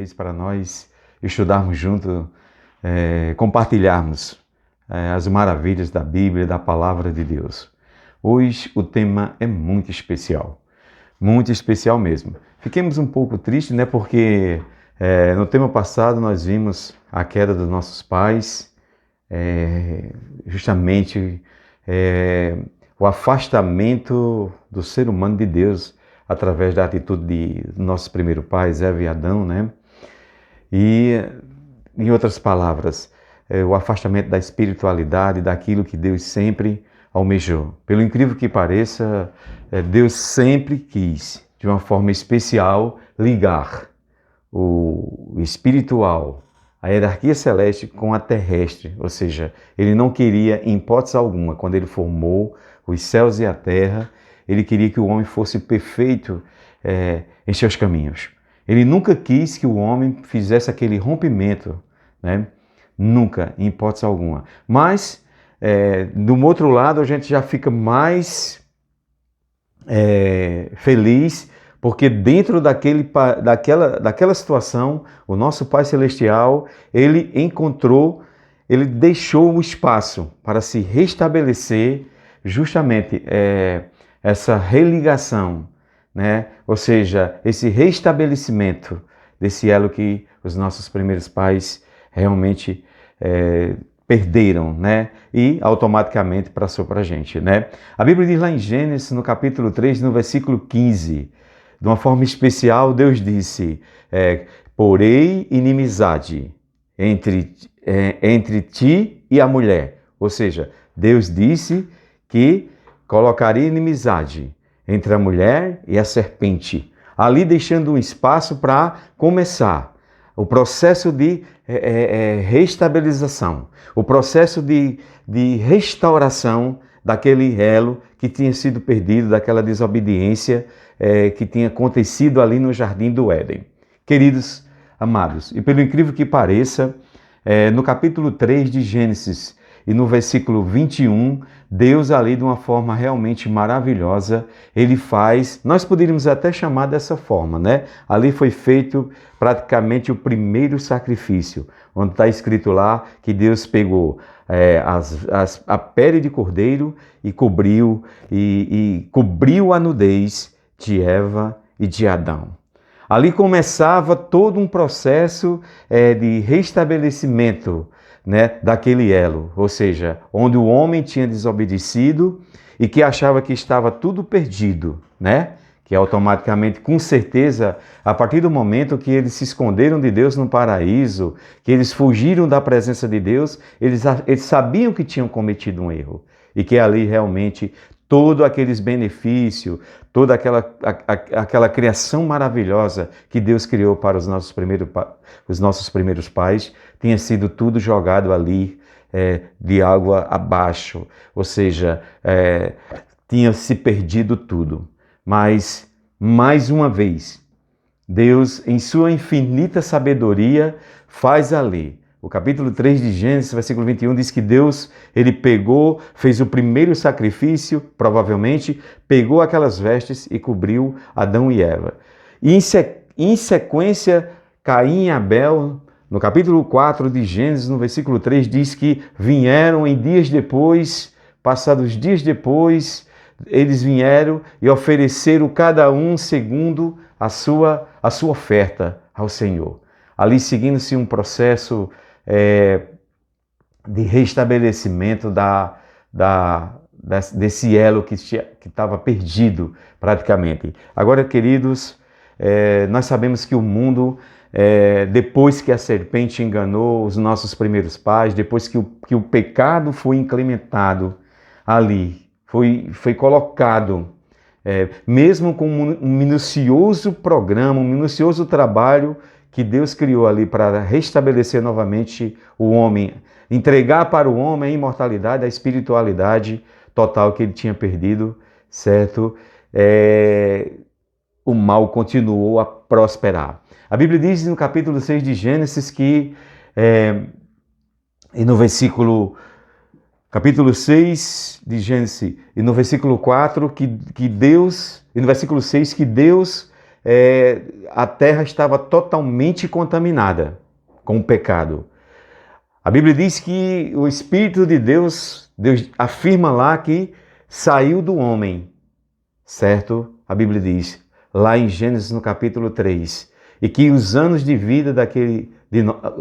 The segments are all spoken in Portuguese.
vez para nós estudarmos junto, compartilharmos as maravilhas da Bíblia e da Palavra de Deus. Hoje o tema é muito especial mesmo. Fiquemos um pouco tristes, né? Porque no tema passado nós vimos a queda dos nossos pais, justamente o afastamento do ser humano de Deus através da atitude de nossos primeiros pais, Eva e Adão, né? E, em outras palavras, o afastamento da espiritualidade, daquilo que Deus sempre almejou. Pelo incrível que pareça, Deus sempre quis, de uma forma especial, ligar o espiritual, a hierarquia celeste com a terrestre. Ou seja, Ele não queria, em hipótese alguma, quando Ele formou os céus e a terra, Ele queria que o homem fosse perfeito em seus caminhos. Ele nunca quis que o homem fizesse aquele rompimento, né? Nunca, em hipótese alguma. Mas, do outro lado, a gente já fica mais feliz, porque dentro daquela situação, o nosso Pai Celestial, Ele deixou o espaço para se restabelecer justamente essa religação, né? Ou seja, esse restabelecimento desse elo que os nossos primeiros pais realmente perderam, né? E automaticamente passou para a gente, né? A Bíblia diz lá em Gênesis, no capítulo 3, no versículo 15, de uma forma especial, Deus disse: porei inimizade entre ti e a mulher. Ou seja, Deus disse que colocaria inimizade entre a mulher e a serpente, ali deixando um espaço para começar o processo de restabilização, o processo de restauração daquele elo que tinha sido perdido, daquela desobediência que tinha acontecido ali no Jardim do Éden. Queridos amados, e pelo incrível que pareça, no capítulo 3 de Gênesis e no versículo 21, Deus ali de uma forma realmente maravilhosa, Ele faz, nós poderíamos até chamar dessa forma, né? Ali foi feito praticamente o primeiro sacrifício, onde está escrito lá que Deus pegou a pele de cordeiro e cobriu a nudez de Eva e de Adão. Ali começava todo um processo de restabelecimento, né, daquele elo, ou seja, onde o homem tinha desobedecido e que achava que estava tudo perdido, né? Que automaticamente, com certeza, a partir do momento que eles se esconderam de Deus no paraíso, que eles fugiram da presença de Deus, eles sabiam que tinham cometido um erro e que ali realmente todos aqueles benefícios, toda aquela criação maravilhosa que Deus criou para os nossos primeiros pais, tinha sido tudo jogado ali de água abaixo, ou seja, tinha se perdido tudo. Mas, mais uma vez, Deus, em sua infinita sabedoria, faz ali. O capítulo 3 de Gênesis, versículo 21, diz que Deus, Ele fez o primeiro sacrifício, provavelmente, pegou aquelas vestes e cobriu Adão e Eva. E em sequência, Caim e Abel, no capítulo 4 de Gênesis, no versículo 3, diz que vieram em dias depois, passados dias depois, eles vieram e ofereceram cada um segundo a sua oferta ao Senhor. Ali seguindo-se um processo de restabelecimento desse elo que estava perdido praticamente. Agora, queridos, nós sabemos que o mundo, depois que a serpente enganou os nossos primeiros pais, depois que o pecado foi implementado ali, foi colocado, mesmo com um minucioso programa, um minucioso trabalho que Deus criou ali para restabelecer novamente o homem, entregar para o homem a imortalidade, a espiritualidade total que ele tinha perdido, certo? O mal continuou a prosperar. A Bíblia diz no capítulo 6 de Gênesis que, e no capítulo 6 de Gênesis, e no versículo 4, que Deus, e no versículo 6, que Deus a terra estava totalmente contaminada com o pecado. A Bíblia diz que o Espírito de Deus afirma lá que saiu do homem, certo? A Bíblia diz, lá em Gênesis no capítulo 3, e que os anos de vida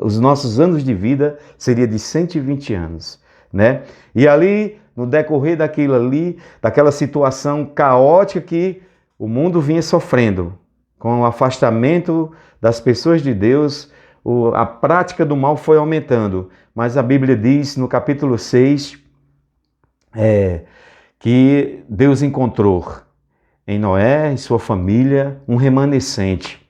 os nossos anos de vida seria de 120 anos, né? E ali, no decorrer daquela situação caótica que o mundo vinha sofrendo, com o afastamento das pessoas de Deus, a prática do mal foi aumentando. Mas a Bíblia diz no capítulo 6 que Deus encontrou em Noé e sua família um remanescente,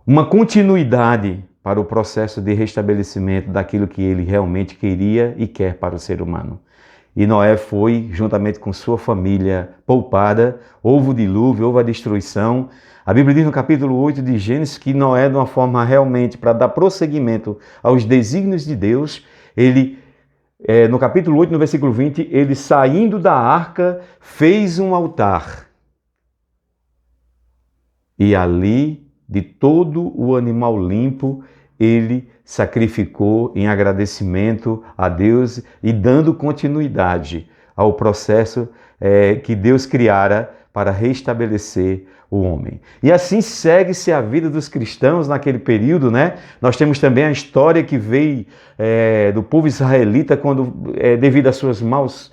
uma continuidade para o processo de restabelecimento daquilo que ele realmente queria e quer para o ser humano. E Noé foi, juntamente com sua família, poupada, houve o dilúvio, houve a destruição. A Bíblia diz no capítulo 8 de Gênesis que Noé, de uma forma realmente para dar prosseguimento aos desígnios de Deus, no capítulo 8, no versículo 20, ele saindo da arca, fez um altar. E ali, de todo o animal limpo, ele sacrificou em agradecimento a Deus e dando continuidade ao processo que Deus criara para restabelecer o homem. E assim segue-se a vida dos cristãos naquele período, né? Nós temos também a história que veio do povo israelita quando, devido às suas maus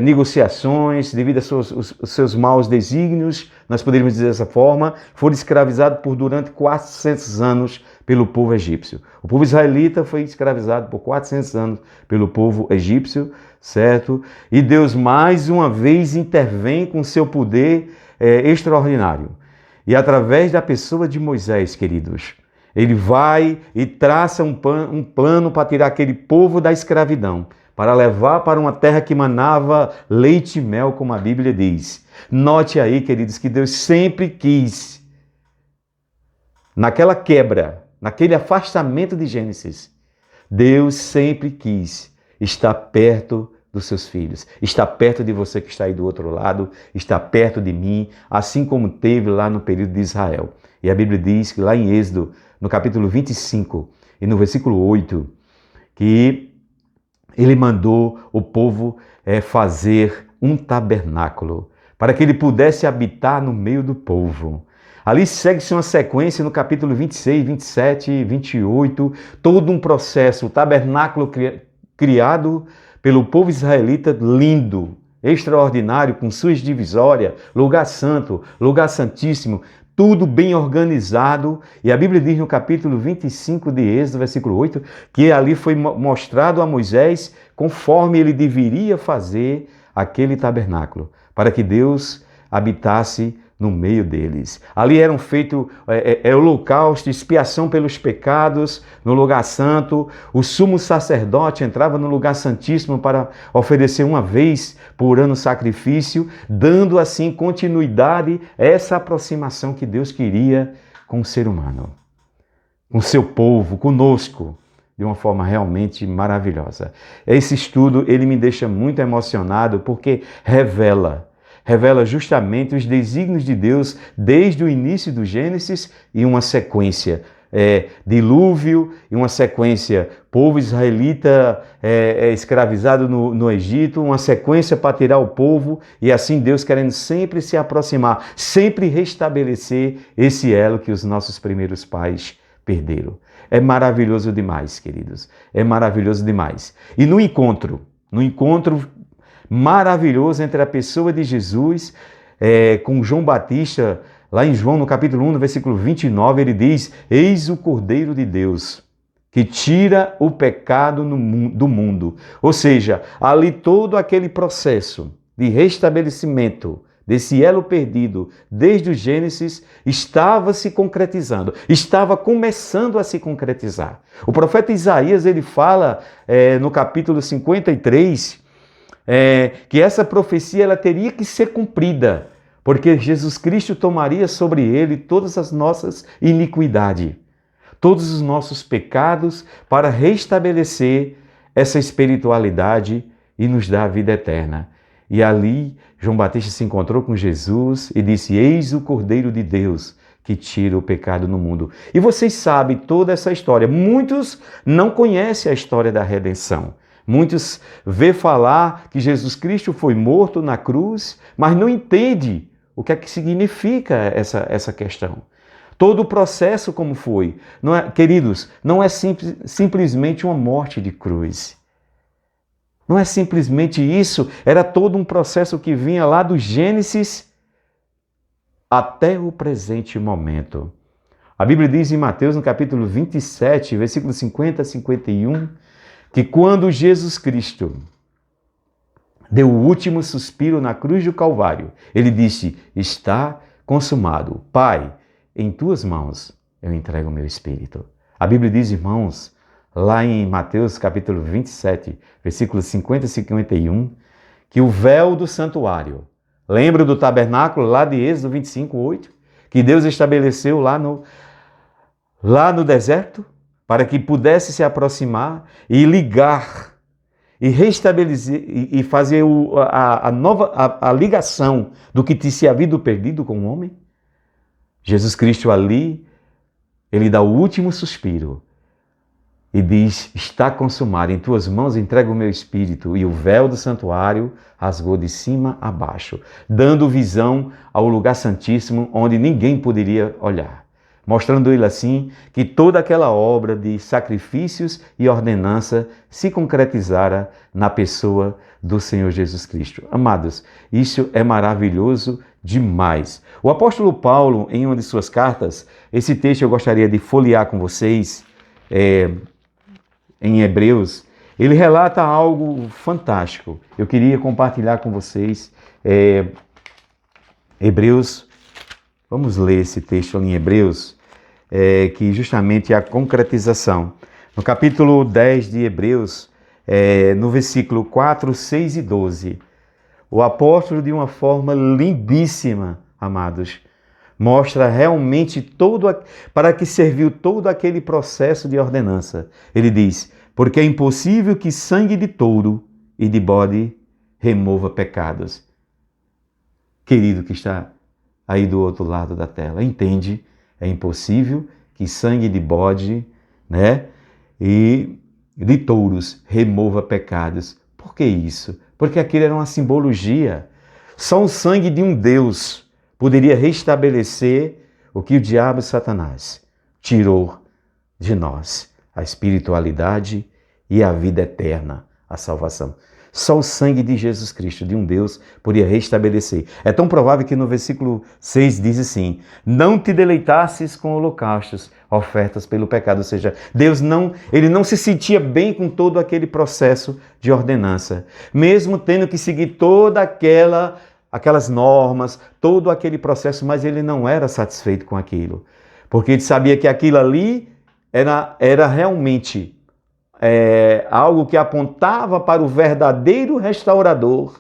negociações, devido aos seus maus desígnios, nós poderíamos dizer dessa forma, foram escravizados durante 400 anos pelo povo egípcio. O povo israelita foi escravizado por 400 anos pelo povo egípcio, certo? E Deus mais uma vez intervém com seu poder extraordinário. E através da pessoa de Moisés, queridos, ele vai e traça um plano para tirar aquele povo da escravidão, para levar para uma terra que manava leite e mel, como a Bíblia diz. Note aí, queridos, que Deus sempre quis, naquela quebra, naquele afastamento de Gênesis, Deus sempre quis estar perto dos seus filhos, está perto de você que está aí do outro lado, está perto de mim, assim como teve lá no período de Israel. E a Bíblia diz que lá em Êxodo, no capítulo 25 e no versículo 8, que ele mandou o povo fazer um tabernáculo, para que ele pudesse habitar no meio do povo. Ali segue-se uma sequência no capítulo 26, 27, 28, todo um processo, o tabernáculo criado pelo povo israelita, lindo, extraordinário, com suas divisórias, lugar santo, lugar santíssimo, tudo bem organizado. E a Bíblia diz no capítulo 25 de Êxodo, versículo 8, que ali foi mostrado a Moisés conforme ele deveria fazer aquele tabernáculo, para que Deus habitasse no meio deles. Ali eram feitos holocausto, expiação pelos pecados no lugar santo. O sumo sacerdote entrava no lugar santíssimo para oferecer uma vez por ano sacrifício, dando assim continuidade a essa aproximação que Deus queria com o ser humano, com o seu povo, conosco, de uma forma realmente maravilhosa. Esse estudo, ele me deixa muito emocionado porque revela justamente os desígnios de Deus desde o início do Gênesis e uma sequência, dilúvio e uma sequência, povo israelita escravizado no Egito, uma sequência para tirar o povo e assim Deus querendo sempre se aproximar, sempre restabelecer esse elo que os nossos primeiros pais perderam. É maravilhoso demais, queridos, é maravilhoso demais. E no encontro maravilhoso entre a pessoa de Jesus com João Batista, lá em João, no capítulo 1, no versículo 29, ele diz: eis o Cordeiro de Deus, que tira o pecado do mundo. Ou seja, ali todo aquele processo de restabelecimento desse elo perdido desde o Gênesis estava se concretizando, estava começando a se concretizar. O profeta Isaías, ele fala no capítulo 53, que essa profecia ela teria que ser cumprida, porque Jesus Cristo tomaria sobre ele todas as nossas iniquidades, todos os nossos pecados, para restabelecer essa espiritualidade e nos dar a vida eterna. E ali João Batista se encontrou com Jesus e disse: eis o Cordeiro de Deus que tira o pecado no mundo. E vocês sabem toda essa história. Muitos não conhecem a história da redenção. Muitos vê falar que Jesus Cristo foi morto na cruz, mas não entende o que é que significa essa questão. Todo o processo como foi. Não é, queridos, não é simplesmente uma morte de cruz. Não é simplesmente isso. Era todo um processo que vinha lá do Gênesis até o presente momento. A Bíblia diz em Mateus, no capítulo 27, versículos 50 a 51, que quando Jesus Cristo deu o último suspiro na cruz do Calvário, ele disse: está consumado. Pai, em tuas mãos eu entrego o meu espírito. A Bíblia diz, irmãos, lá em Mateus capítulo 27, versículos 50 e 51, que o véu do santuário, lembra do tabernáculo lá de Êxodo 25, 8? Que Deus estabeleceu lá no deserto, para que pudesse se aproximar e ligar, e restabelecer, e fazer a ligação do que tinha havido perdido com o homem. Jesus Cristo ali, ele dá o último suspiro e diz: está consumado, em tuas mãos entrego o meu espírito. E o véu do santuário rasgou de cima a baixo, dando visão ao lugar santíssimo onde ninguém poderia olhar. Mostrando ele assim que toda aquela obra de sacrifícios e ordenança se concretizara na pessoa do Senhor Jesus Cristo. Amados, isso é maravilhoso demais. O apóstolo Paulo, em uma de suas cartas, esse texto eu gostaria de folhear com vocês, em Hebreus, ele relata algo fantástico. Eu queria compartilhar com vocês Hebreus, vamos ler esse texto ali em Hebreus, que justamente é a concretização. No capítulo 10 de Hebreus, no versículo 4, 6 e 12, o apóstolo, de uma forma lindíssima, amados, mostra realmente para que serviu todo aquele processo de ordenança. Ele diz: porque é impossível que sangue de touro e de bode remova pecados. Querido que está aí do outro lado da tela, entende? É impossível que sangue de bode, e de touros remova pecados. Por que isso? Porque aquilo era uma simbologia. Só o sangue de um Deus poderia restabelecer o que o diabo e Satanás tirou de nós: a espiritualidade e a vida eterna, a salvação. Só o sangue de Jesus Cristo, de um Deus, poderia restabelecer. É tão provável que no versículo 6 diz assim: não te deleitasses com holocaustos, ofertas pelo pecado. Ou seja, Deus ele não se sentia bem com todo aquele processo de ordenança. Mesmo tendo que seguir toda aquelas normas, todo aquele processo, mas ele não era satisfeito com aquilo. Porque ele sabia que aquilo ali era realmente algo que apontava para o verdadeiro restaurador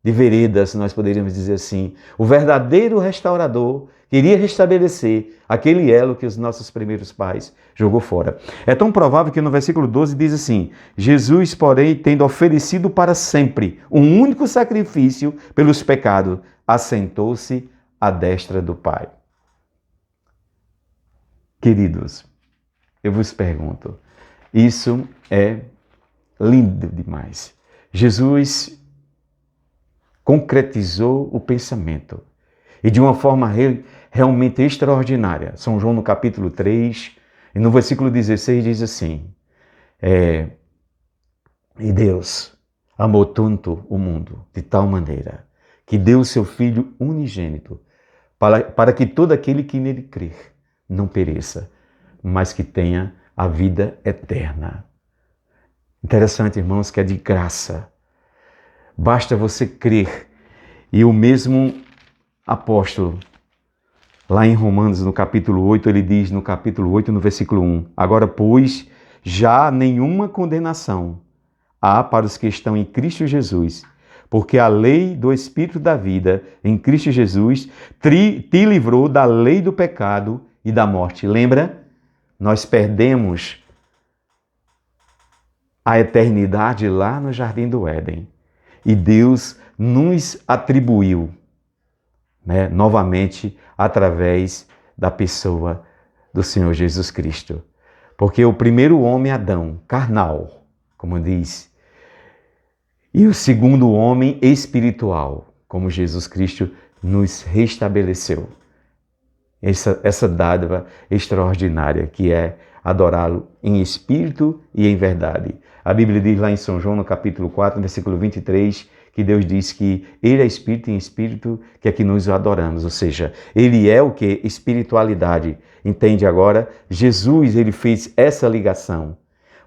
de veredas, nós poderíamos dizer assim. O verdadeiro restaurador queria restabelecer aquele elo que os nossos primeiros pais jogou fora. É tão provável que no versículo 12 diz assim: Jesus, porém, tendo oferecido para sempre um único sacrifício pelos pecados, assentou-se à destra do Pai. Queridos, eu vos pergunto, isso é lindo demais. Jesus concretizou o pensamento e de uma forma realmente extraordinária. São João, no capítulo 3, e no versículo 16 diz assim: e Deus amou tanto o mundo de tal maneira que deu o seu Filho unigênito para que todo aquele que nele crer não pereça, mas que tenha a vida eterna. Interessante, irmãos, que é de graça. Basta você crer. E o mesmo apóstolo, lá em Romanos, no capítulo 8, ele diz, no capítulo 8, no versículo 1, agora, pois, já nenhuma condenação há para os que estão em Cristo Jesus, porque a lei do Espírito da vida em Cristo Jesus te livrou da lei do pecado e da morte. Lembra? Nós perdemos a eternidade lá no Jardim do Éden. E Deus nos atribuiu, novamente, através da pessoa do Senhor Jesus Cristo. Porque o primeiro homem, Adão, carnal, como diz, e o segundo homem, espiritual, como Jesus Cristo nos restabeleceu. Essa dádiva extraordinária que é adorá-lo em espírito e em verdade. A Bíblia diz lá em São João, no capítulo 4, no versículo 23, que Deus diz que Ele é espírito e em espírito que é que nós o adoramos. Ou seja, Ele é o que? Espiritualidade. Entende agora? Jesus, Ele fez essa ligação.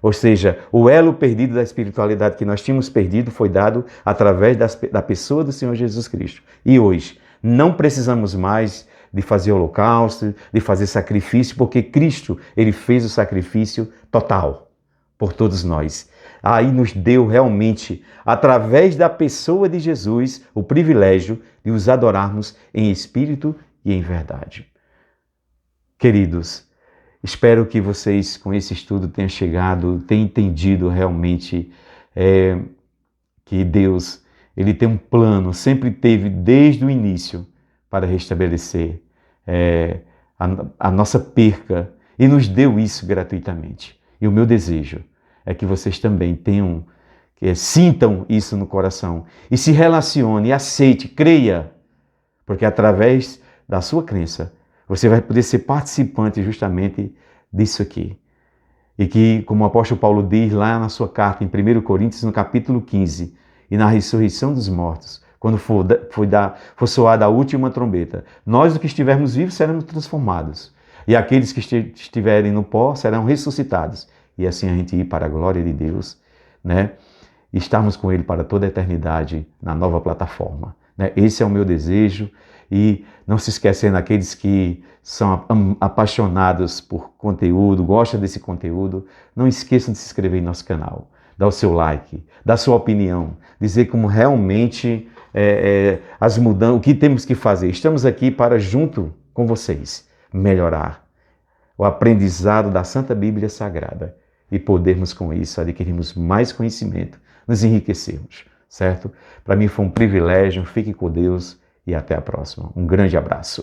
Ou seja, o elo perdido da espiritualidade que nós tínhamos perdido foi dado através da pessoa do Senhor Jesus Cristo. E hoje, não precisamos mais de fazer holocausto, de fazer sacrifício, porque Cristo, Ele fez o sacrifício total por todos nós. Aí nos deu realmente, através da pessoa de Jesus, o privilégio de os adorarmos em espírito e em verdade. Queridos, espero que vocês, com esse estudo, tenham chegado, tenham entendido realmente que Deus, Ele tem um plano, sempre teve desde o início, para restabelecer a nossa perca e nos deu isso gratuitamente. E o meu desejo é que vocês também sintam isso no coração e se relacione, aceite, creia, porque através da sua crença você vai poder ser participante justamente disso aqui. E que, como o apóstolo Paulo diz lá na sua carta em 1 Coríntios, no capítulo 15, e na ressurreição dos mortos, quando for soada a última trombeta, nós, os que estivermos vivos, seremos transformados. E aqueles que estiverem no pó serão ressuscitados. E assim a gente ir para a glória de Deus, né? E estarmos com Ele para toda a eternidade na nova plataforma. Né? Esse é o meu desejo. E não se esquecendo, aqueles que são apaixonados por conteúdo, gostam desse conteúdo, não esqueçam de se inscrever em nosso canal. Dar o seu like, dar a sua opinião, dizer como realmente as mudanças, o que temos que fazer. Estamos aqui para, junto com vocês, melhorar o aprendizado da Santa Bíblia Sagrada e podermos com isso adquirirmos mais conhecimento, nos enriquecermos, certo? Para mim foi um privilégio, fique com Deus e até a próxima. Um grande abraço.